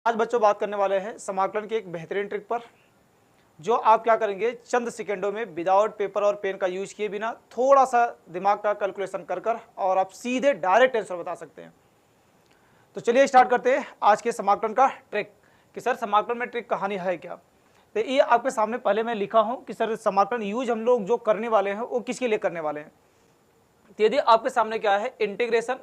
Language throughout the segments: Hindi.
आज बच्चों बात करने वाले हैं समाकलन की एक बेहतरीन ट्रिक पर, जो आप क्या करेंगे चंद सेकेंडों में विदाउट पेपर और पेन का यूज किए बिना थोड़ा सा दिमाग का कैलकुलेशन कर और आप सीधे डायरेक्ट आंसर बता सकते हैं। तो चलिए स्टार्ट करते हैं आज के समाकलन का ट्रिक कि सर समाकलन में ट्रिक कहानी है क्या। तो ये आपके सामने पहले मैं लिखा हूं कि सर समाकलन यूज हम लोग जो करने वाले हैं वो किसके लिए करने वाले हैं। तो यदि आपके सामने क्या है इंटीग्रेशन,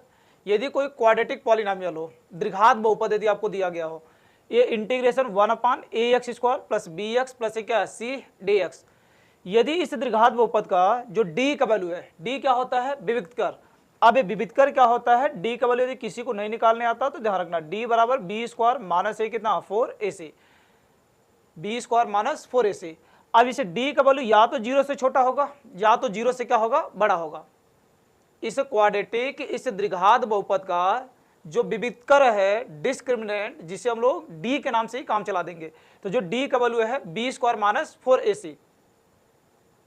यदि कोई क्वाड्रेटिक पॉलिनोमियल हो, द्विघात बहुपद यदि आपको दिया गया हो, ये integration 1/ax² plus b x plus क्या है सी डी एक्स। यदि इस द्विघात बहुपद का जो d का वैल्यू है, d क्या होता है विविक्त कर। अब ये विविक्त कर क्या होता है, d का वैल्यू यदि किसी को नहीं निकालने आता तो ध्यान रखना d बराबर b² माइनस ए कितना 4ac, b² माइनस 4ac। अब इसे d का वैल्यू या तो 0 से छोटा होगा या तो 0 से क्या होगा बड़ा होगा। इस क्वाड्रेटिक इस द्विघात बहुपद का जो विविक्तर है डिस्क्रिमिनेंट, जिसे हम लोग d के नाम से ही काम चला देंगे। तो जो d का वैल्यू है b² minus 4ac,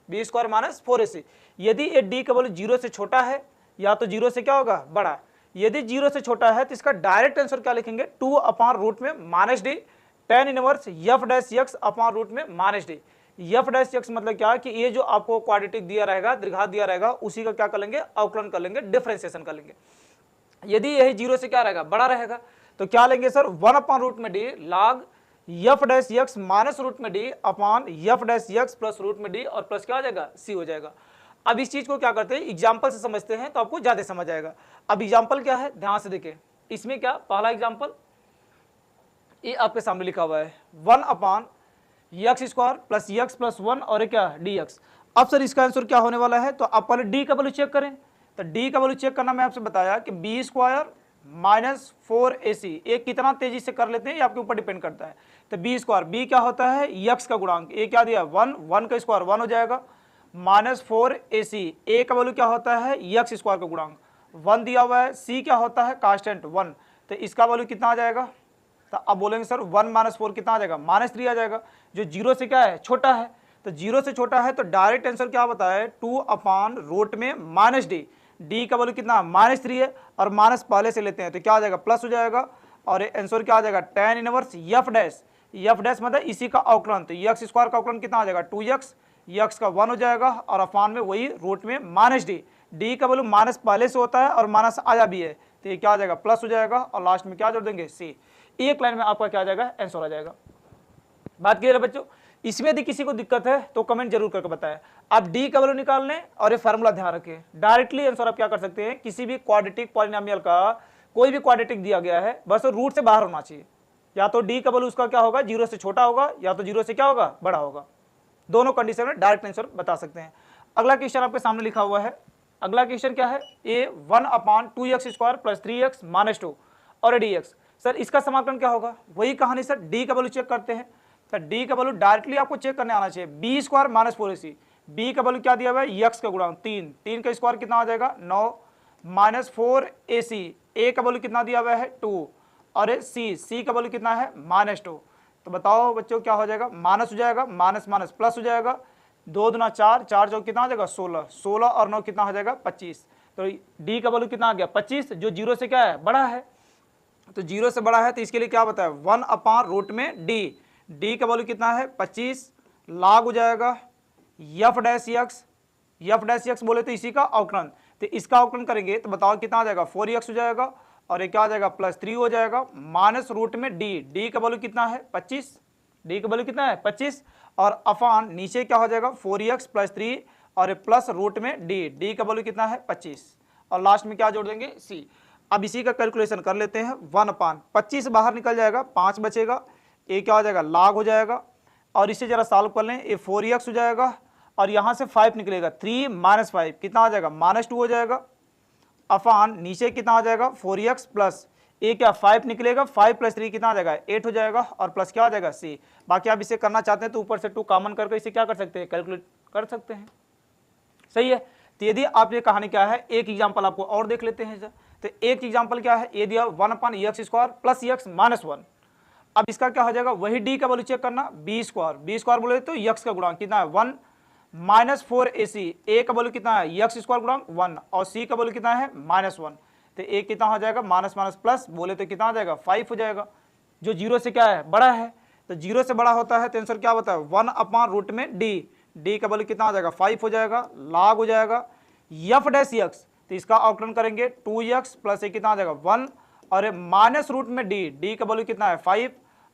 b² minus 4ac। यदि ये d का वैल्यू 0 से छोटा है या तो 0 से क्या होगा बड़ा। यदि 0 से छोटा है तो इसका डायरेक्ट आंसर क्या लिखेंगे 2/रूट में minus D tan inverse f dash x upon root में minus D. f dash x मतलब क्या कि ये जो आपको क्वाड्रेटिक दिया रहेगा, द्विघात दिया रहेगा, उसी का क्या कर लेंगे अवकलन कर लेंगे, डिफरेंशिएशन कर लेंगे। यदि यही 0 से क्या रहेगा बड़ा रहेगा तो क्या लेंगे सर 1/रूट में d log f dash x minus root में d upon f dash x plus root में डी और प्लस क्या हो जाएगा c हो जाएगा। अब इस चीज को क्या करते हैं एग्जाम्पल से समझते हैं तो आपको ज्यादा समझ आएगा। अब एग्जाम्पल क्या है ध्यान से देखिए, इसमें क्या पहला एग्जाम्पल ये आपके सामने लिखा हुआ है 1/x² प्लस x प्लस 1 और क्या dx। अब सर इसका आंसर क्या होने वाला है, तो आप पहले d का वैल्यू चेक करें। तो d का वैल्यू चेक करना मैं आपसे बताया कि b² माइनस 4ac, ये कितना तेजी से कर लेते हैं ये आपके ऊपर डिपेंड करता है। तो b² b क्या होता है x का गुणांक, ये क्या दिया 1, 1 का स्क्वायर 1 हो जाएगा, माइनस 4ac, a का वैल्यू क्या होता है x² का गुणांक 1 दिया हुआ है, c क्या होता है कांस्टेंट 1, तो इसका वैल्यू कितना आ जाएगा। तो अब बोलेंगे सर 1 माइनस 4 कितना आ जाएगा -3 आ जाएगा, जो 0 से क्या है छोटा है। तो 0 से छोटा है तो डायरेक्ट आंसर क्या बताया 2/रूट में माइनस डी, डी का वैल्यू कितना -3 है और माइनस पहले से लेते हैं तो क्या आ जाएगा प्लस हो जाएगा और आंसर क्या आ जाएगा tan इनवर्स f डैश मतलब इसी का अवकलन। तो x² का अवकलन कितना आ जाएगा 2x, x का 1 हो जाएगा और अपान में वही रूट में माइनस डी, डी का वैल्यू माइनस पहले से होता है और माइनस आया भी है तो ये क्या आ जाएगा प्लस हो जाएगा और लास्ट में क्या जोड़ देंगे c। एक लाइन में आपका क्या आ जाएगा आंसर आ जाएगा। बात क्लियर है बच्चों। इसमें यदि किसी को दिक्कत है तो कमेंट जरूर करके बताएं। आप डी का वैल्यू निकाल लें और ये फार्मूला ध्यान रखें, डायरेक्टली आंसर आप क्या कर सकते हैं किसी भी क्वाड्रेटिक पॉलिनोमियल का कोई भी क्वाड्रेटिक दिया गया है बस रूट से बाहर होना चाहिए, या तो डी का वैल्यू उसका क्या होगा 0 से छोटा होगा या तो 0 से क्या होगा बड़ा होगा, दोनों कंडीशन में डायरेक्ट आंसर बता सकते हैं। अगला क्वेश्चन आपके सामने लिखा हुआ है, अगला क्वेश्चन क्या है ए 1/2x² प्लस 3x माइनस 2 और dx। सर इसका समाकलन क्या होगा, वही कहानी सर डी का वैल्यू चेक करते हैं। तो डी का वैल्यू डायरेक्टली आपको चेक करने आना चाहिए, b² माइनस 4ac, बी का वैल्यू क्या दिया हुआ है x का गुणांक 3, 3 का स्क्वायर कितना आ जाएगा 9 माइनस 4ac, a का वैल्यू कितना दिया हुआ है 2 और c का वैल्यू कितना है -2। तो बताओ बच्चों क्या हो जाएगा माइनस हो जाएगा, माइनस माइनस प्लस हो जाएगा, 2 दूना 4, 4 चौक कितना आ जाएगा 16, 16 और 9 कितना हो जाएगा 25। तो डी का वैल्यू कितना आ गया 25, जो 0 से क्या है बड़ा है, तो 0 से बड़ा है तो इसके लिए क्या बताया 1/रूट में डी, डी का वैल्यू कितना है 25 log हो जाएगा f डैश x बोले तो इसी का अवकलन, तो इसका अवकलन करेंगे तो बताओ कितना आ जाएगा 4x हो जाएगा और ये क्या आ जाएगा +3 हो जाएगा माइनस रूट में डी, डी का वैल्यू कितना है 25, डी का वैल्यू कितना है 25 और अपान नीचे क्या हो जाएगा 4x प्लस 3 और प्लस रूट में डी, डी का वैल्यू कितना है 25 और लास्ट में क्या जोड़ देंगे c। अब इसी का कैलकुलेशन कर लेते हैं 1/25 बाहर निकल जाएगा 5 बचेगा, ये क्या हो जाएगा log हो जाएगा और इसे जरा सॉल्व कर लें, ये 4x हो जाएगा और यहाँ से 5 निकलेगा 3 माइनस 5 कितना आ जाएगा -2 हो जाएगा, अपान नीचे कितना आ जाएगा 4x प्लस ये क्या 5 निकलेगा, 5 प्लस 3 कितना आ जाएगा 8 हो जाएगा और प्लस क्या आ जाएगा c। बाकी आप इसे करना चाहते हैं तो ऊपर से 2 कॉमन करके इसे क्या कर सकते हैं कैलकुलेट कर सकते हैं, सही है। तो यदि आप ये कहानी क्या है एक एग्जाम्पल आपको और देख लेते हैं। तो एक एग्जाम्पल क्या है ये दिया 1/x² प्लस x माइनस 1। अब इसका क्या हो जाएगा वही डी का वैल्यू चेक करना, b² बोले तो x का गुणांक कितना है 1 माइनस 4ac, a का वैल्यू कितना है x² गुणांक 1 और c का वैल्यू कितना है -1। तो a कितना हो जाएगा माइनस माइनस प्लस बोले तो कितना आ जाएगा 5 हो जाएगा, जो जीरो से क्या है, बड़ा है, तो जीरो से बड़ा होता है तो आंसर क्या होता है 1/रूट में डी का वैल्यू कितना आ जाएगा 5 हो जाएगा, log हो जाएगा एफ डैश एक्स, तो इसका आउटरन करेंगे 2x प्लस कितना आ जाएगा 1, और माइनस रूट में डी का वैल्यू कितना है 5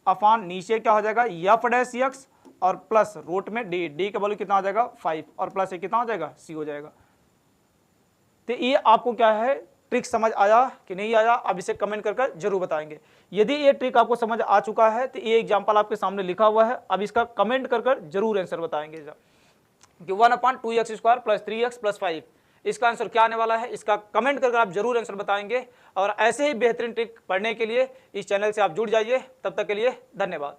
अपान नीचे क्या हो जाएगा एफ डैश एक्स और प्लस रूट में डी का वैल्यू कितना आ जाएगा 5 और प्लस कितना हो जाएगा सी हो जाएगा। तो ये आपको क्या है ट्रिक समझ आया कि नहीं आया, अब इसे कमेंट कर जरूर बताएंगे। यदि ये ट्रिक आपको समझ आ चुका है तो ये एग्जांपल आपके सामने लिखा हुआ है, अब इसका कमेंट कर जरूर आंसर बताएंगे कि 1/2x² प्लस 3x प्लस 5 इसका आंसर क्या आने वाला है, इसका कमेंट कर आप जरूर आंसर बताएंगे। और ऐसे ही बेहतरीन ट्रिक पढ़ने के लिए इस चैनल से आप जुड़ जाइए। तब तक के लिए धन्यवाद।